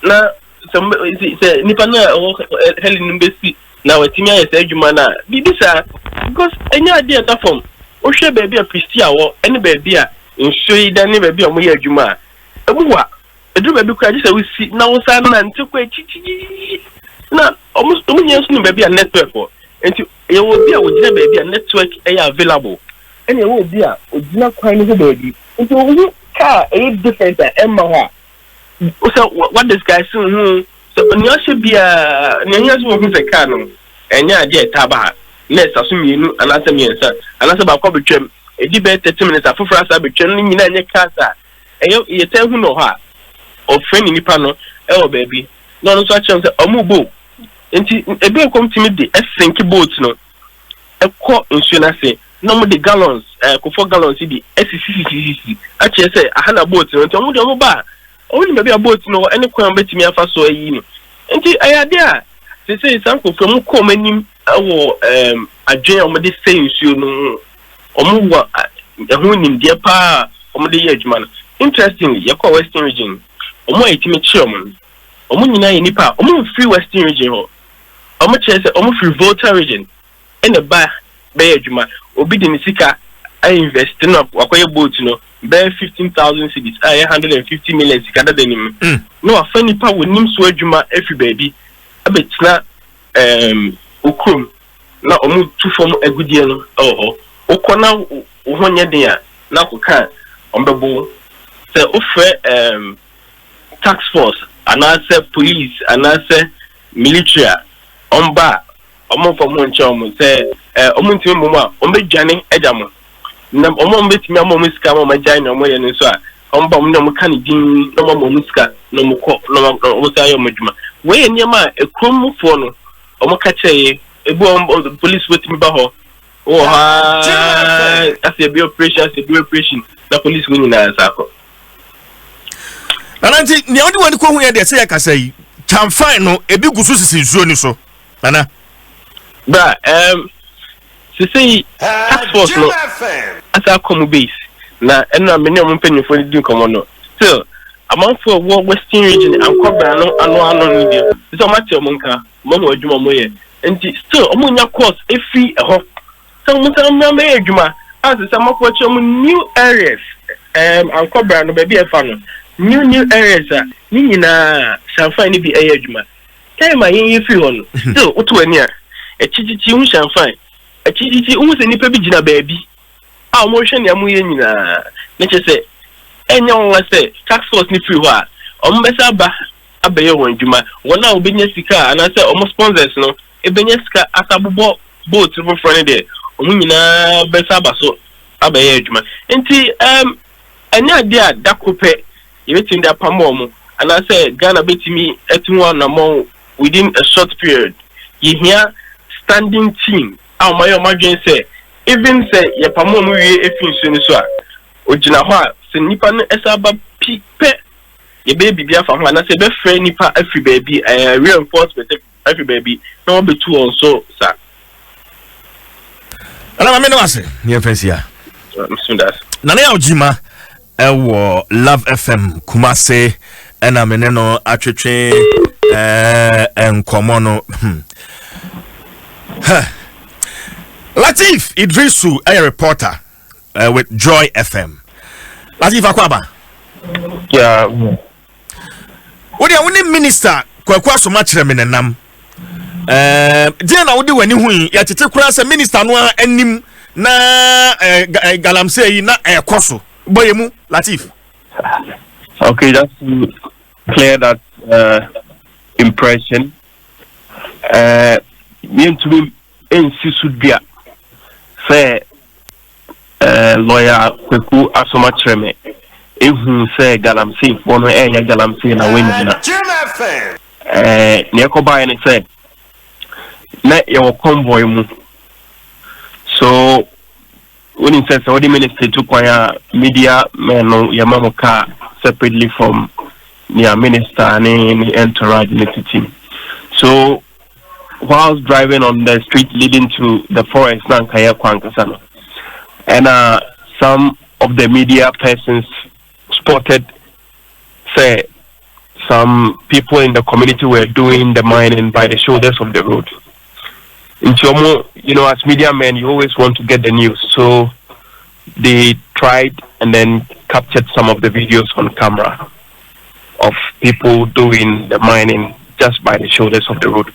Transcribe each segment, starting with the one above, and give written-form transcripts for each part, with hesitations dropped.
na some say nipa na Helen Mbesi na watimi ayese adwuma na bibisa because enya ade ata form o hwe baabi a Pristia wo ene baabi a nso yi da ne baabi a mo ye adwuma ebuwa edu baabi kwa gisa wisi na wo sa na ntekwa chichi na omo nyesu ne baabi a network wo enti ye wo bi a wo gina baabi a network available ene ye wo bi a ogina kwan ne ho baabi enti wo car different emma ha so what this guy saying so nya she bia nya so wo se car no enya ade taba let's assume you anasa miensa anasa ba ko betwem edi be 30 minutes afofra asa betwem ni nyina nya car sa eyo ye tan hu no ha o friend nipa no e o baby no so achem se omubo enti ebe kom timi de sink boat no e ko nsuo na se no mo de gallons ko 4 gallons di SCCCC ache se ahana boat no enti omo de omo ba only maybe a boat no any kwan betimi afa so ayi no enti ayade a se say sanko from kom anim awo adwen omo de say nsuo no omo wa ehun nim de pa omo de ye adwuma no interestingly yakwa western region omo etimi chi omo nyina ye nipa omo free western region ho omo che say omo free Volta region ene ba be adwuma obi de nisika I invest no akoye boat no be 15,000 cedis 150 million sika da denim no afa nipa wonim so adwuma every baby abetina okrom na omu tu form agudie no okona ohonye den a na koka ombebo se ofre tax force anase police anase military omba omo for mo nche omo se omo ntimi mo a ombedwane ejamo na omo mbetimi amo musika mo magyan omo ye nso a omba mo na mo kan din no mo musika no mo ko no mo sa yo madwuma we nyema ekrom fo no omo ka cheye ebu police wetimi ba ho as a operation the police winning na sako ananti ne odi wani ko hu ye de se yakasa yi chamfan no ebi gusu sisi nsuo ni so ana ba sisi tax force no asa komu base na eno amene o mpanyefo di komo no still amanfo wo western region ankobra no ano ni dia so mate o monka mo adwuma mo ye enti still o munya course efi eho so mo tan me adwuma as some of what new areas ankobra no baby e fa no new areas a ni nyina shamfan ni bi e adwuma time yin fi ho no still oto ani a echichichi hu shamfan echichichi hu se nipa bi gina baby a mo hwe ne amu ye nyina ne chese enya won se tax force ni free ho a o mbesa ba abaye won adwuma wona obenya sika ana se o sponsors no ebenya sika asabobo boat for friend there o nyina besa ba so abaye adwuma enti anya dia dakope yebetim da pamo mu ana se Ghana betimi etinwa na mo within a short period you hear standing team amayo madwen say even say ye pamo mu wie efinsu ni so a ogina ho a se nipa no esaba pipe ye baby bia fa ho ana se be free nipa afi baby reinforcement afi baby no be too on so sir ana ma me no ase ye fansia msundas na ya ojima ewo Love FM Kumase ena mene no atwetwe enkomo no Latif Idrisu a reporter with Joy FM. Latif akwaba. Yeah. Wodi minister kwakwa so ma kire me nenam. Die na wodi wani hu ya tete kura se minister no anim na galamse yi na ekoso. Boyemu Latif. Okay, that's clear that impression. Me to be insisudbia say lawyer Kweku Asoma Treme ehun say galamse for no enya galamse na wenjina ne ko buy ne say na your convoy mu so when it says the minister to kwaya media men no yamamo car separately from near minister and entourage team. So whilst driving on the street leading to the forest Nankaya Kwankasano, and some of the media persons spotted say some people in the community were doing the mining by the shoulders of the road. In Chomo, you know, as media men, you always want to get the news. So they tried and then captured some of the videos on camera of people doing the mining just by the shoulders of the road.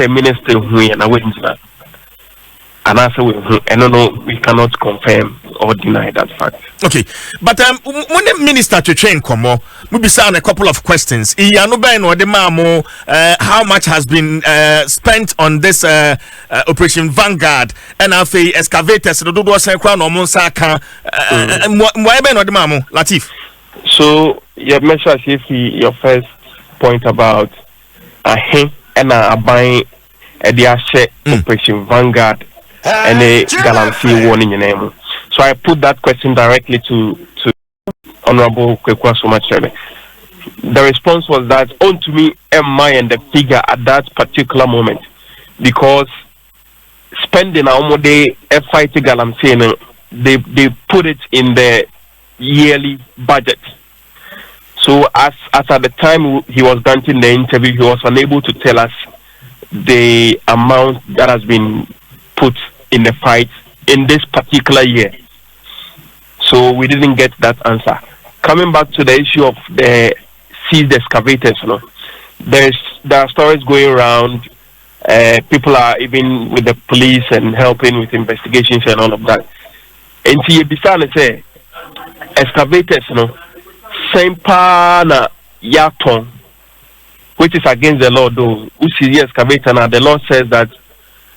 Minister and I say, I don't know, we cannot confirm or deny that fact. Okay, but when the minister to train come, we be saying a couple of questions. How much has been spent on this Operation Vanguard and I say excavators? Latif. So you mentioned your first point about buying the Operation Vanguard and a Galamsey warning your name. So I put that question directly to Honorable Dwaso Nsem. The response was that to me and the figure at that particular moment, because spending our day fighting Galamsey, they put it in the yearly budget. So as at the time he was granting the interview, he was unable to tell us the amount that has been put in the fight in this particular year. So we didn't get that answer. Coming back to the issue of the seized excavators, there are stories going around. People are even with the police and helping with investigations and all of that. And see, say excavators, same na yaton, which is against the law, though. Who sees the excavator now? The law says that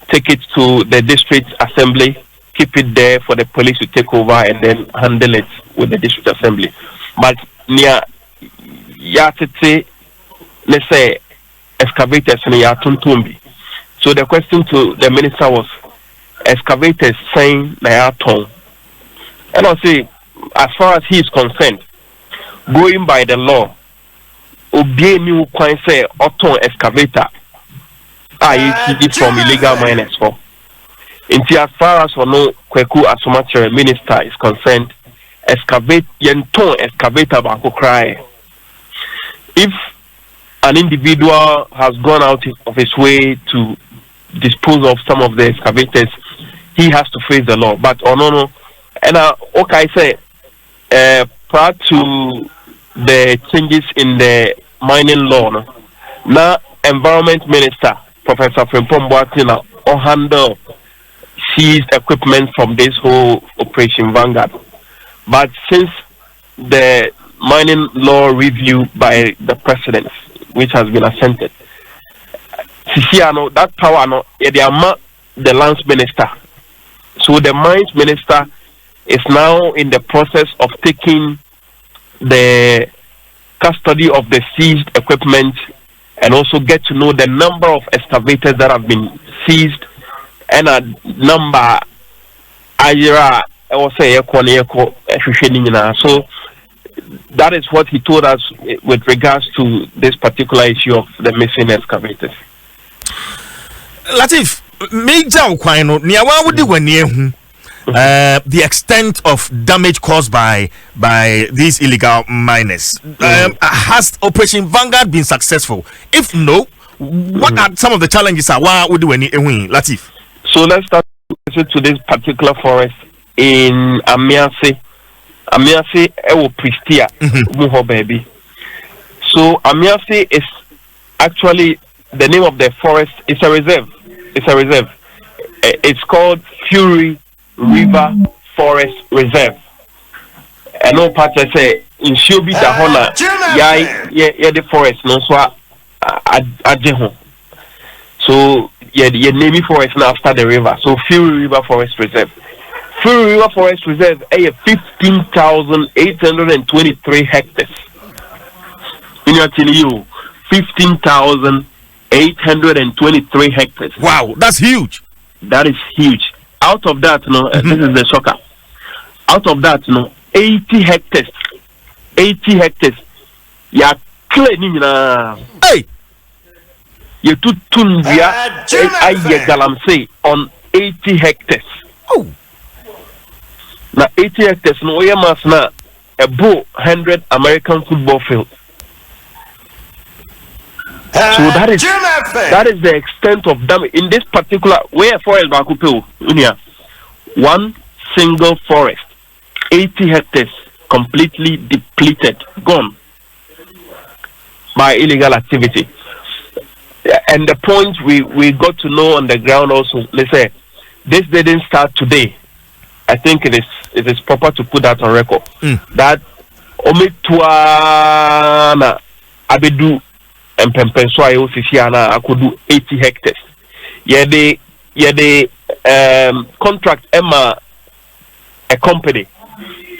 take it to the district assembly, keep it there for the police to take over and then handle it with the district assembly. But near Yatete, let's say excavators near Tuntumbi. So the question to the minister was excavators saying Nayaton. And I'll say, as far as he is concerned, going by the law, obey me can say auto excavator. I see from illegal miners for. Until as far as we know, Kweku Asomachire minister is concerned, excavator bako cry. If an individual has gone out of his way to dispose of some of the excavators, he has to face the law. But no. And okay, I say prior to the changes in the mining law, now Environment Minister Professor Frimpong Boatina or handle seized equipment from this whole Operation Vanguard. But since the mining law review by the president, which has been assented, that power the lands minister. So the mines minister is now in the process of taking the custody of the seized equipment and also get to know the number of excavators that have been seized and a number so that is what he told us with regards to this particular issue of the missing excavators. Latif, major kwano niawa wudi wanie the extent of damage caused by these illegal miners. Has Operation Vanguard been successful? If no, what are some of the challenges? Why would we Latif? So let's start to this particular forest in Amiase, Ewo Pristia, Muho baby. So Amiase is actually the name of the forest. It's a reserve. It's called Fury River Forest Reserve. And no part I say in Shobi Dahona, the forest, no so Ajeho. So the name forest now after the river. So Fury River Forest Reserve. Fury River Forest Reserve is 15,823 hectares. In your you 15,823 hectares. Wow, that's huge. That is huge. Out of that, this is the shocker. Out of that, 80 hectares. 80 hectares. Ya cleaning hey. You took Tundia Galamsey on 80 hectares. Oh. na 80 hectares no oye mas na ebo 100 American football field. So that is the extent of damage in this particular where forest bakupe unia. One single forest, 80 hectares completely depleted, gone by illegal activity. And the point we got to know on the ground also, let's say, this didn't start today. I think it is proper to put that on record. That Omitwana Abedu and Pempenswa Osisiana I could do 80 hectares. Yeah, they contract Emma a company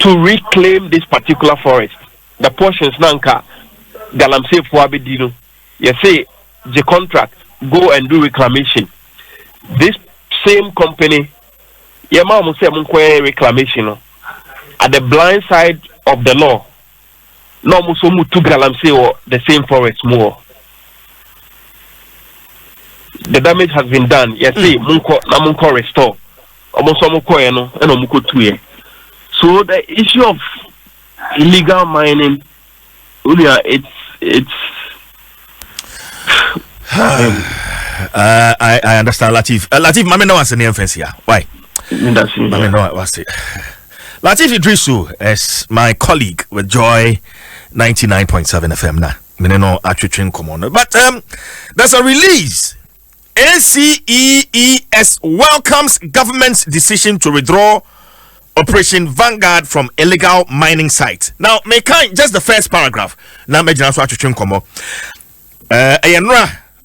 to reclaim this particular forest. The portions Nanka Galamsey for Abedino. You say the contract go and do reclamation. This same company, Yama Muse Munkwe reclamation at the blind side of the law. No Musomu to Galamsey or the same forest more. The damage has been done. Yes, Munko restore. Almost Omuko and Omuko 2. So the issue of illegal mining, it's I understand, Latif. Latif, Mame no wants any offense here. Why? Mame no wants it. Latif Idrisu is my colleague with Joy 99.7 FM now. Mene no atwetwen komo. But there's a release. ACEES welcomes government's decision to withdraw Operation Vanguard from illegal mining sites. Now, just the first paragraph. Now,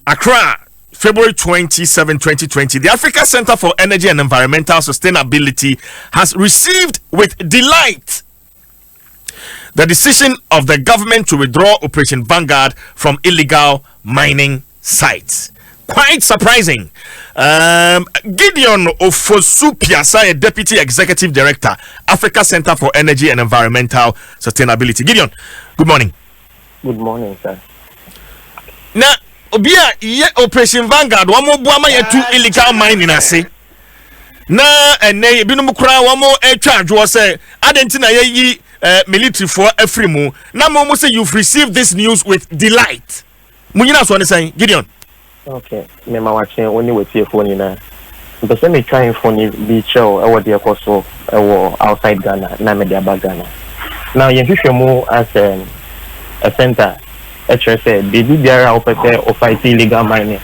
Accra, February 27, 2020. The Africa Center for Energy and Environmental Sustainability has received with delight the decision of the government to withdraw Operation Vanguard from illegal mining sites. Quite surprising. Gideon Ofosu-Piasa, Deputy Executive Director, Africa Center for Energy and Environmental Sustainability. Gideon, good morning. Good morning, sir. Now, Operation Vanguard, one more buama two illegal mining, I say. Na ene binumukura one more charge was Adentina ye military for Efrimu. Na mo say you've received this news with delight. Munyina so saying, Gideon. Okay, me ma watching only with your phone na. Because me trying phone be show I was there also outside Ghana, na me there Ghana. Now you feel more as a center. HSA, they do their of fight illegal mining.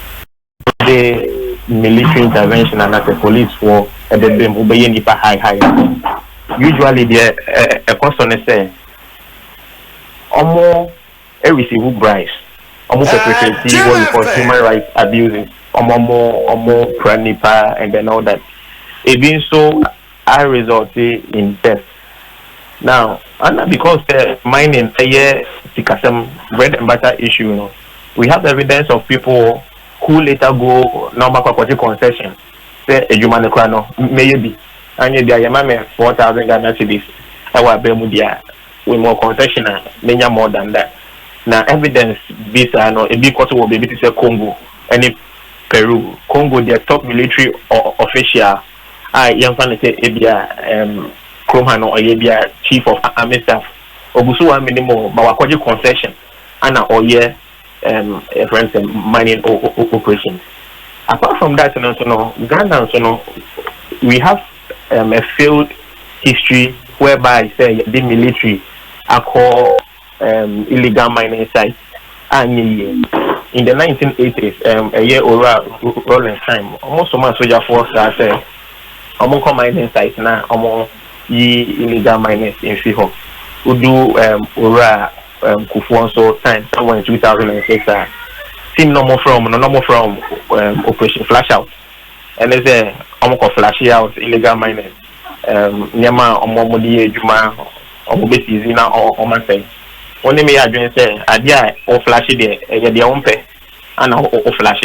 The military intervention and the police for the high. Usually the a person say almost every civil price. Almost what you call human rights abuses, more pranipa and then all that. It being so, I resulted in death. Now, and because mining some bread and butter issue, we have evidence of people who later go normal concession. Say a human economy, maybe, and you are 4,000 Ghana cedis. Our Bermudia with more concession, many more than that. Now, evidence visa no a big quarter will be able to say Congo, any Peru, Congo, their top military official. I young fan say Abia Kromano or Abia chief of army staff. Obusuwa minimum, but wakoji concession, and a year for instance mining operations. Apart from that, Ghana, we have a field history whereby say the military are called illegal mining sites. And in the 1980s, a year over rolling time, almost so much soldier force that say, among mining sites now, among illegal miners in Fiho. Who do Kufuanso time somewhere in 2006. Team no more from Operation Flash Out, and there's a flash out illegal miners. Nyama omomodi Juma omobesi zina o man say. Only me adwin say adia o flash there e dey on pay and o flash,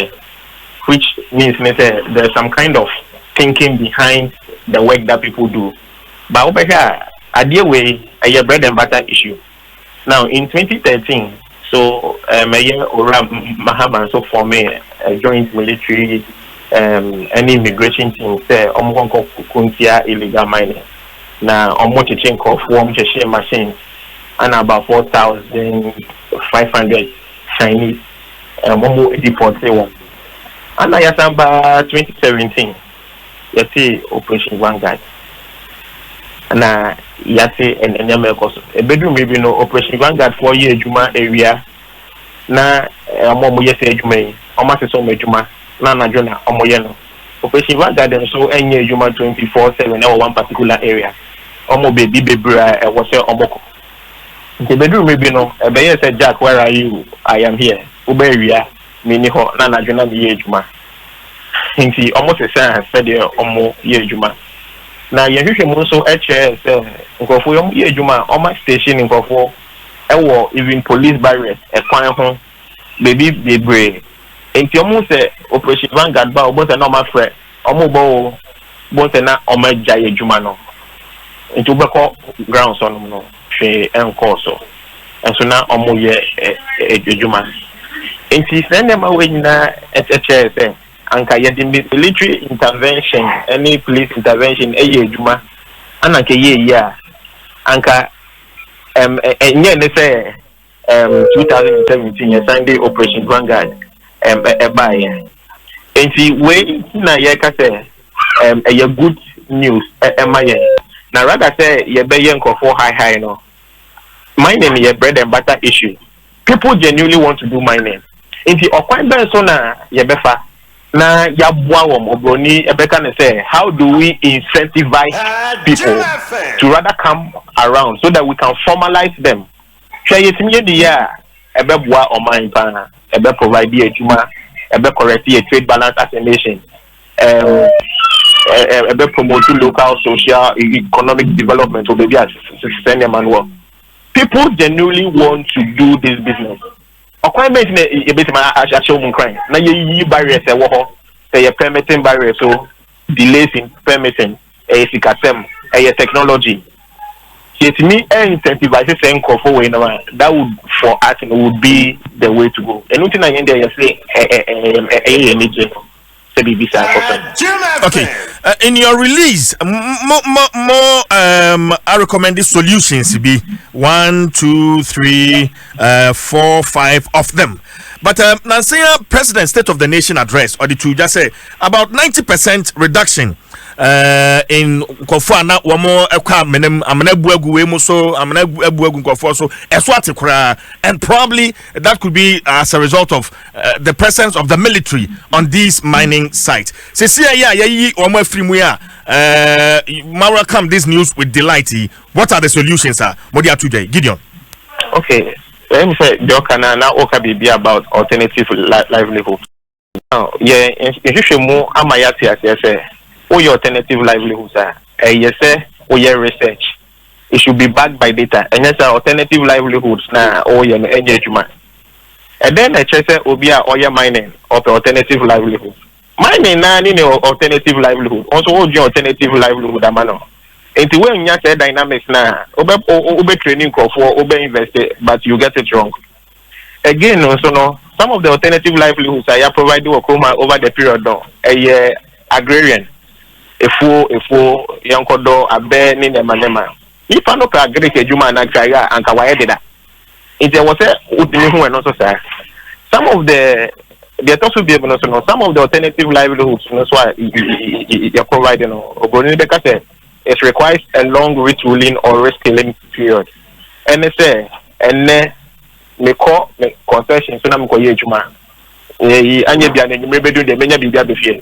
which means there's some kind of thinking behind the work that people do. But over here, idea way a bread and butter issue. Now in 2013, so Mahaman so for me a joint military and immigration team say Kuntia illegal mining. na omo teaching of form share machines and about 4,500 Chinese momo deport one. And I about 2017 you see Operation Vanguard na yati and America a bedroom maybe no Operation Vanguard 4 year juma area na momo yesi juma almost so juma na na jona omo yeno Operation Vanguard so any juma 24/7 or one particular area omo baby was omoko the bedroom maybe no ebe say Jack where are you I am here ube area mini ho na na jona ye juma nti almost the same said the omo ye juma na ye hwehwe mu so HS nkofo yom ye juma omo station nkofo ewo even police barriers ekwan ho baby bebre nti omo say Operation Vanguard ba obo say na omo frɛ omo bo say na omo gya ye juma no nti obekɔ grounds on no hwe enko so enso na omo ye ejuma nti sɛ na ma we nyina HS anka ye the military intervention any police intervention ejuma anaka ye ya anka enye ne say 2017 ye Sunday Operation Vanguard buy nti we na ye ka say a good news emaye na rather say ye be ye nkofo high no mining ye bread and butter issue people genuinely want to do mining nti okwan ben so na ye befa na yabwa wom obroni ebeka ne say how do we incentivize people to rather come around so that we can formalize them hwe yetimi de ya ebeboa oman pa ebe provide ejuma ebe correct a trade balance as a nation ebe promote local social economic development of the senior manual people genuinely want to do this business Okwai na ebetima acho mun crime na ye barriers e wo ho say permitting barriers so delays in permitting sikasem technology yet me incentivize say nkofo we na that would for us would be the way to go and nothing na yen there you say okay, in your release, more I recommend the solutions be 1, 2, 3, 4, 5 of them. But Nancy President State of the Nation address or the two just say about 90% reduction in Kofana wamo ekwa menem amanabuagu we so amanabuagu nkofo so eswate kra and probably that could be as a result of the presence of the military on these mining sites. Say yi omo afrimu ya welcome this news with delight. What are the solutions sir? Modia today Gideon. Okay, let me say Jokana na oka be about alternative livelihood. Now yeah mu amayati as your alternative livelihoods are yes your research it should be backed by data and yes alternative livelihoods na your engagement and then I say obia or your mining of alternative livelihood mining na ni alternative livelihood also your alternative livelihood amano into when you say dynamics na obe training for obe invest but you get it wrong again also no some of the alternative livelihoods are provided over the period no agrarian efo yankodo abe ni nema ifa no ka agree ejuma na kaya anka waye deda it was udini hu no so say some of the also be able to know some of the alternative livelihoods no so you providing obroni be ka say it requires a long retooling or reskilling period and say enne me concession so na me ko ye ejuma anya bia na nyumre bedu de menya bibia be fie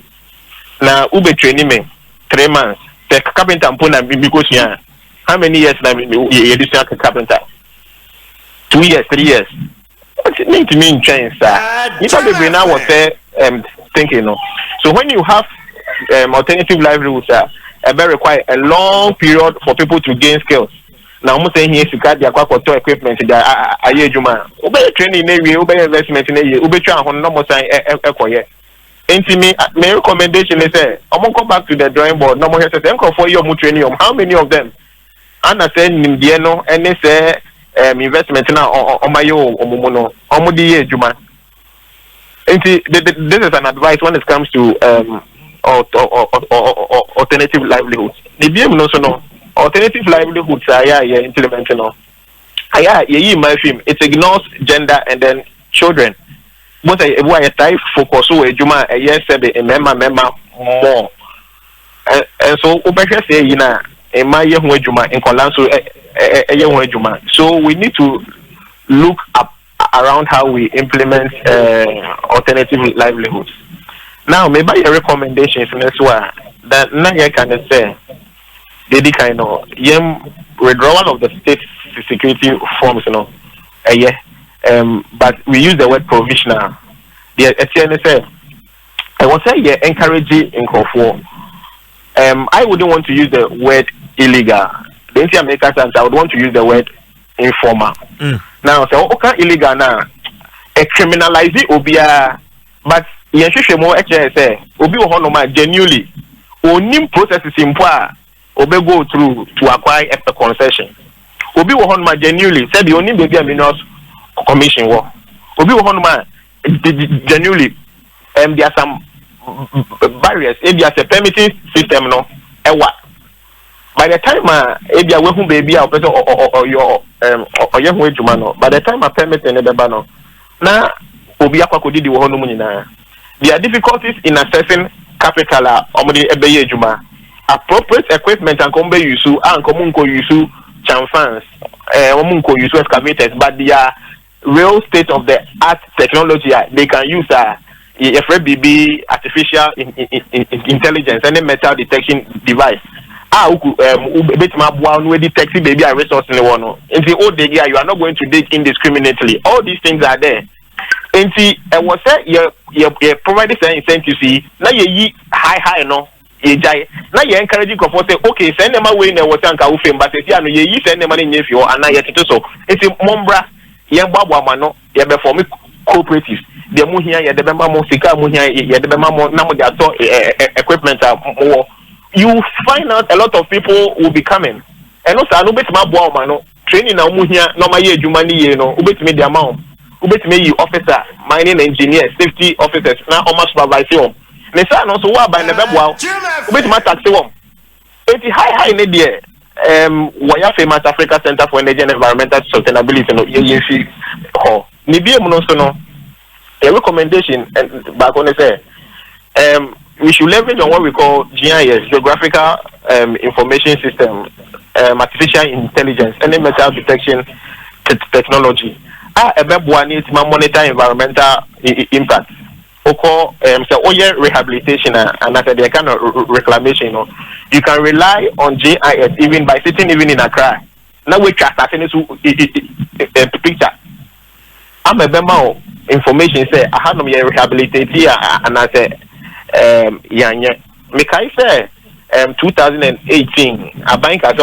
na ube training me 3 months. The carpenter mpona because here. How many years na you do carpenter? 2 years, 3 years. What it mean to me in change, sir? You probably now was thinking, no. So when you have alternative livelihoods, it may require a long period for people to gain skills. Now, I'm saying here, you got the aquaculture equipment. I hear you, man. Ube training area, ube investment in area, ube try on no more sign equal. My recommendation is I'm gonna come back to the drawing board. No more for your training. How many of them? And I said Nimdiano and they say investment now on my own omudi juma. This is an advice when it comes to alternative livelihoods. The BM no so no alternative livelihoods are implementing on. My film it ignores gender and then children. But I type focus so Juma a yes a member more. And so Ubeka say in my young Juma in Colanso a young Juma. So we need to look up around how we implement alternative livelihoods. Now maybe a recommendation from this one that Naya can say they kind of withdrawal of the state security forms, but we use the word provisional. The say I was say encouraging in Kofor. I wouldn't want to use the word illegal. The American sense I would want to use the word informal. Now so okay illegal now a criminalize it obia but yeshwe mo say obi wo hono genuinely onim processes impo obe go through to acquire a concession. Obi wo hono genuinely said the only baby minerals commission wo. Obi wo hono genuinely there are some barriers. If there is a permitting system no ewa. By the time if you are baby or your by the time I permit in the banner now obi akwa kodi di wo hono nyina. There are difficulties in assessing capital appropriate equipment and combe use and comunko use chanfans omunko use excavators, but they are real state of the art technology they can use FBB artificial intelligence and metal detection device bit ma detect baby a resource in the one in the old day you are not going to dig indiscriminately. All these things are there. And see, was say you provided some incentive. See, now you high no, you jai. Now you encouraging people say, okay, send them away in the water and kaufim, but if you send them money if you and now you so. It's a mombra, you babu mano, you be for me cooperatives. The muhia, you the bema musika muhia, you the bema namo the equipment more. You find out a lot of people will be coming. And also, I know bet my boy mano training na muhia no my jumani no, ubet me the amount. Ubet me you officer, mining engineer, safety officers, now almost supervisor. Nessa no so by never wow. Ubet my taxi one. It's high in the why famous Africa Center for Energy and Environmental Sustainability no ENC oh. Nibi no so no. A recommendation and back on say we should leverage on what we call GIS, Geographical Information System, artificial intelligence, and metal detection technology. Needs monitor environmental impact. Oko rehabilitation and after the kind of reclamation, you can rely on GIS even by sitting even in Accra. Now we try starting to picture. I'm a bema information say I have no rehabilitate here and I say Mekai say 2018 a bank has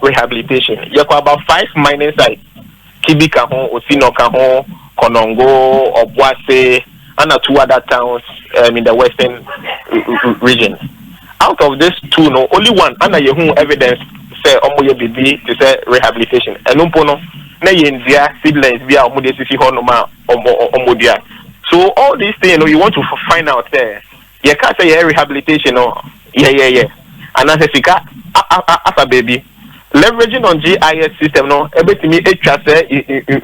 rehabilitation. You have about 5 mining sites. Kibika hon, Osinoka hon, Konongo, Obwase, and 2 other towns in the western region. Out of these 2, no, only one, and you evidence say omoye bibi to say rehabilitation. And umpono, na yendia seedlings via omoye sisi honoma omodia. So all these things, you want to find out there. You can't say rehabilitation, yeah. And as a fika, as a baby. Leveraging on GIS system, no, everything me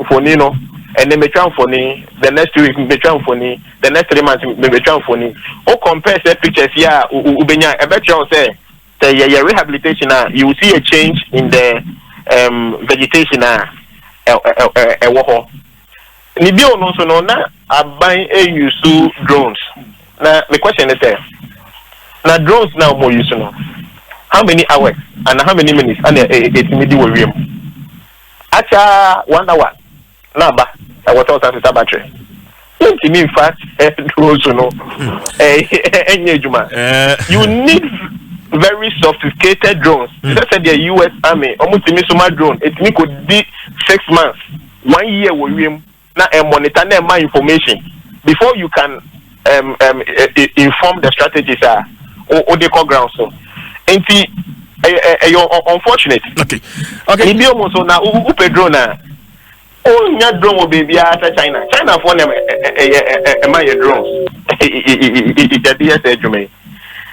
phone, no, and then me for the next 2 weeks, me for the next 3 months, me for or compare say pictures here, ubenya, I bet you say, yeah, rehabilitation, you will see a change in the vegetation, Nibio no so no na aban use drones. Now the question is now drones now more use no. How many hours and how many minutes and it may do with him? Acha 1 hour. Number I was out at the battery. In fact, drones no. You need very sophisticated drones. Just said the US Army almost a drone. It could be 6 months, 1 year with him. Now monitor my information before you can inform the strategies or the core ground so. And you're unfortunate. Okay. If you also now upe drone oh nya drone will be after China. China for them my drones.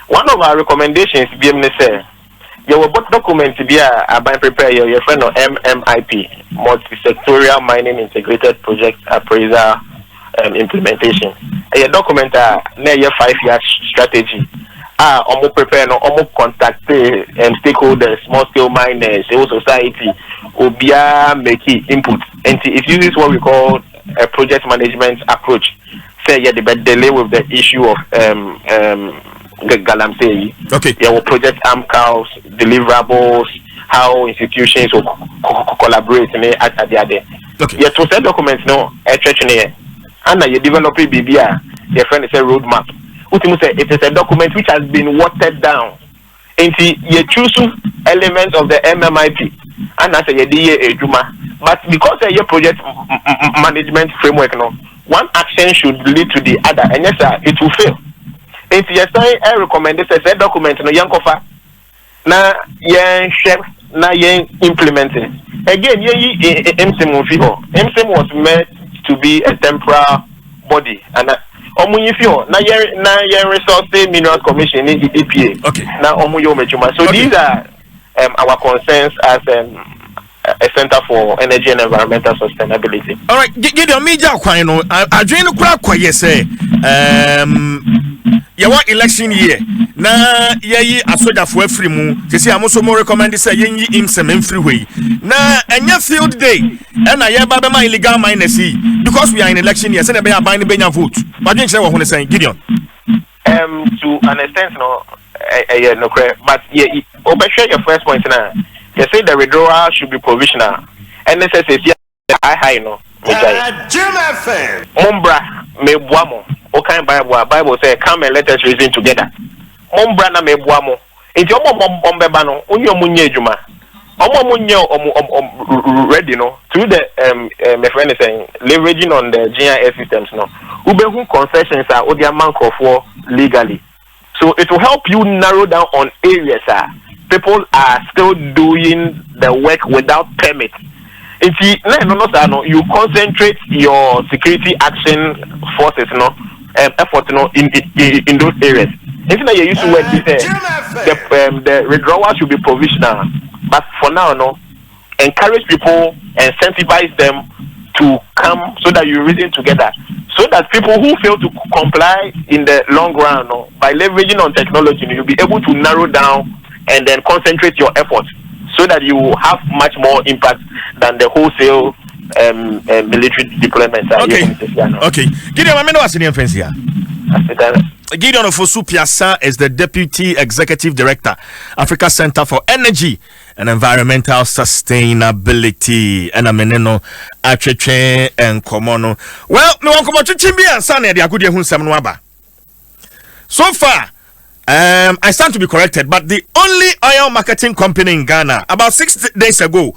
One of our recommendations be say Your document to be a by prepare your friend of MMIP, multi-sectorial mining integrated project appraiser implementation. A document near your 5-year strategy. Almost prepare no almost contact stakeholders, small scale miners, civil society, obia make input. And it uses what we call a project management approach. Say yeah, the delay with the issue of Galamsey. Okay. Yeah, project AMCALs, deliverables, how institutions will collaborate at the other. Okay. Yeah, to set documents no a church near. And you develop BBA, your friend is a roadmap. It is a document which has been watered down. Into you choose elements of the MMIP and that's a DA Juma. But because your project management framework no, one action should lead to the other, and yes sir, it will fail. It's yes I recommend this as a document no young cover. Na yen chef na yen implementing. Again, MSIM was meant to be a temporal body and Omunifio na yen resource minerals commission in EPA. Okay. Na omuyo mechuma. So these are our concerns as a Center for Energy and Environmental Sustainability. All right, get your major kwan no. I join the crowd kwaye say you want election year. Na ye asoja for free mu. Say amoso mo recommend say yen yi Nsem free way. Na enya field day. And na ye ba be ma illegal miners because we are in election year. Say na be aban be nya vote. But you say what we say Gideon. To an extent no no correct. But yeah, obeshare your first point now. You say the withdrawal should be provisional. NSS is high no. Jim FM. Mombra me buamo. Okay, Bible say come and let us reason together. Mombra na me buamo. Inti omo no unyo munye juma. Omo munye ready no through the my friend is saying leveraging on the GIS systems no. Ubehu concessions are odia manko for legally. So it will help you narrow down on areas people are still doing the work without permit. You concentrate your security action forces effort in those areas. Instead you use to work the withdrawal should be provisional. But for now encourage people, incentivize them to come so that you reason together. So that people who fail to comply in the long run by leveraging on technology, you'll be able to narrow down and then concentrate your efforts so that you have much more impact than the wholesale military deployments. Okay. Gideon, I what's the offense here? Gideon Ofosu Piasa is the Deputy Executive Director, Africa Center for Energy and Environmental Sustainability. And I'm in Acheche and Komono. Well, no one come to Chimbi and Sunny, the Agudia Nsem Nwaba. So far, I stand to be corrected, but the only oil marketing company in Ghana about 6 days ago,